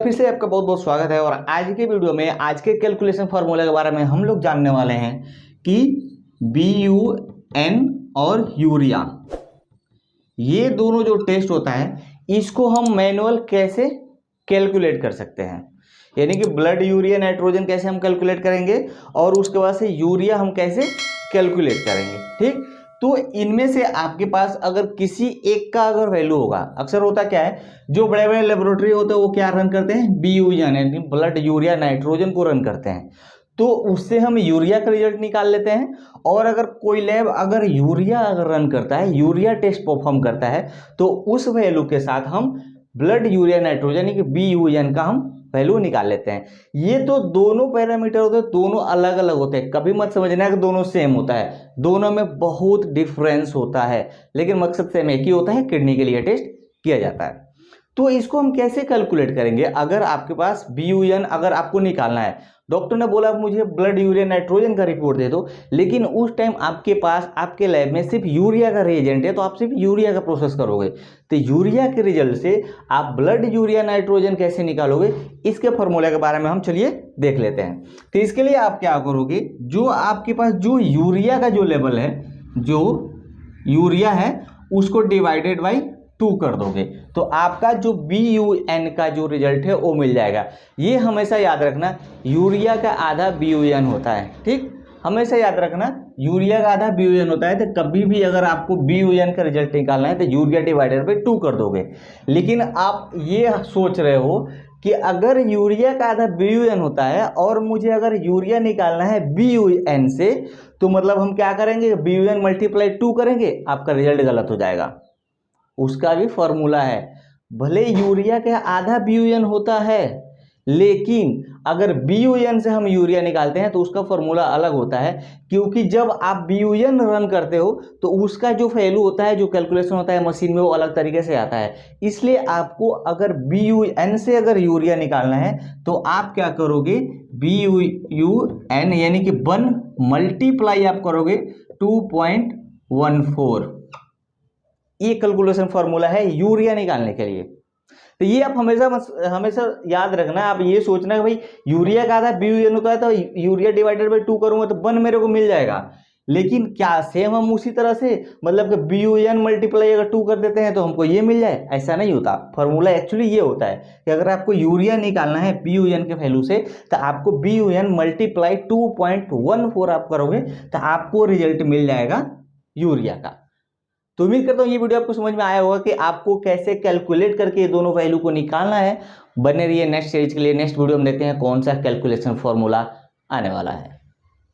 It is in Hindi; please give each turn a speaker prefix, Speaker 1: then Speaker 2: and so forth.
Speaker 1: फिर से आपका बहुत बहुत स्वागत है। और आज के वीडियो में आज के कैलकुलेशन फार्मूला के बारे में हम लोग जानने वाले हैं कि BUN और यूरिया, ये दोनों जो टेस्ट होता है इसको हम मैनुअल कैसे कैलकुलेट कर सकते हैं। यानी कि ब्लड यूरिया नाइट्रोजन कैसे हम कैलकुलेट करेंगे और उसके बाद से यूरिया हम कैसे कैलकुलेट करेंगे। ठीक, तो इनमें से आपके पास अगर किसी एक का अगर वैल्यू होगा, अक्सर होता क्या है, जो बड़े बड़े लेबोरेटरी होते हैं वो क्या रन करते हैं, BUN यानी ब्लड यूरिया नाइट्रोजन को रन करते हैं, तो उससे हम यूरिया का रिजल्ट निकाल लेते हैं। और अगर कोई लैब अगर यूरिया अगर रन करता है, यूरिया टेस्ट परफॉर्म करता है, तो उस वैल्यू के साथ हम ब्लड यूरिया नाइट्रोजन यानी कि BUN का हम वैल्यू निकाल लेते हैं। ये तो दोनों पैरामीटर होते हैं, दोनों अलग अलग होते हैं। कभी मत समझना कि दोनों सेम होता है, दोनों में बहुत डिफरेंस होता है, लेकिन मकसद सेम एक ही होता है, किडनी के लिए टेस्ट किया जाता है। तो इसको हम कैसे कैलकुलेट करेंगे। अगर आपके पास BUN अगर आपको निकालना है, डॉक्टर ने बोला मुझे ब्लड यूरिया नाइट्रोजन का रिपोर्ट दे दो, लेकिन उस टाइम आपके पास आपके लैब में सिर्फ यूरिया का रिएजेंट है, तो आप सिर्फ यूरिया का प्रोसेस करोगे। तो यूरिया के रिजल्ट से आप ब्लड यूरिया नाइट्रोजन कैसे निकालोगे, इसके फॉर्मूले के बारे में हम चलिए देख लेते हैं। तो इसके लिए आप क्या करोगे, जो आपके पास जो यूरिया का जो लेवल है, जो यूरिया है उसको डिवाइडेड बाई 2 कर दोगे, तो आपका जो BUN का जो रिजल्ट है वो मिल जाएगा। ये हमेशा याद रखना, यूरिया का आधा BUN होता है। ठीक, हमेशा याद रखना यूरिया का आधा BUN होता है। तो कभी भी अगर आपको BUN का रिजल्ट निकालना है तो यूरिया डिवाइडेड बाई 2 कर दोगे। लेकिन आप ये सोच रहे हो कि अगर यूरिया का आधा BUN होता है और मुझे अगर यूरिया निकालना है BUN से, तो मतलब हम क्या करेंगे, BUN मल्टीप्लाई 2 करेंगे, आपका रिजल्ट गलत हो जाएगा। उसका भी फॉर्मूला है, भले यूरिया का आधा BUN होता है, लेकिन अगर BUN से हम यूरिया निकालते हैं तो उसका फॉर्मूला अलग होता है, क्योंकि जब आप BUN रन करते हो तो उसका जो वैल्यू होता है, जो कैलकुलेशन होता है मशीन में, वो अलग तरीके से आता है। इसलिए आपको अगर BUN से अगर यूरिया निकालना है तो आप क्या करोगे, BUN यानी कि 1 मल्टीप्लाई आप करोगे 2.14, ये कैलकुलेशन फॉर्मूला है यूरिया निकालने के लिए। तो ये आप हमेशा याद रखना। आप ये सोचना कि भाई यूरिया का आधा BUN होता है, तो यूरिया डिवाइडेड बाई 2 करूंगा तो 1 मेरे को मिल जाएगा। लेकिन क्या सेम हम उसी तरह से मतलब कि BUN मल्टीप्लाई अगर 2 कर देते हैं तो हमको ये मिल जाए, ऐसा नहीं होता। फॉर्मूला एक्चुअली ये होता है कि अगर आपको यूरिया निकालना है BUN के वैल्यू से, तो आपको BUN मल्टीप्लाई 2.14 आप करोगे तो आपको रिजल्ट मिल जाएगा यूरिया का। तो उम्मीद करता हूँ ये वीडियो आपको समझ में आया होगा कि आपको कैसे कैलकुलेट करके ये दोनों वैल्यू को निकालना है। बने रहिए नेक्स्ट सीरीज के लिए। नेक्स्ट वीडियो में देखते हैं कौन सा कैलकुलेशन फॉर्मूला आने वाला है।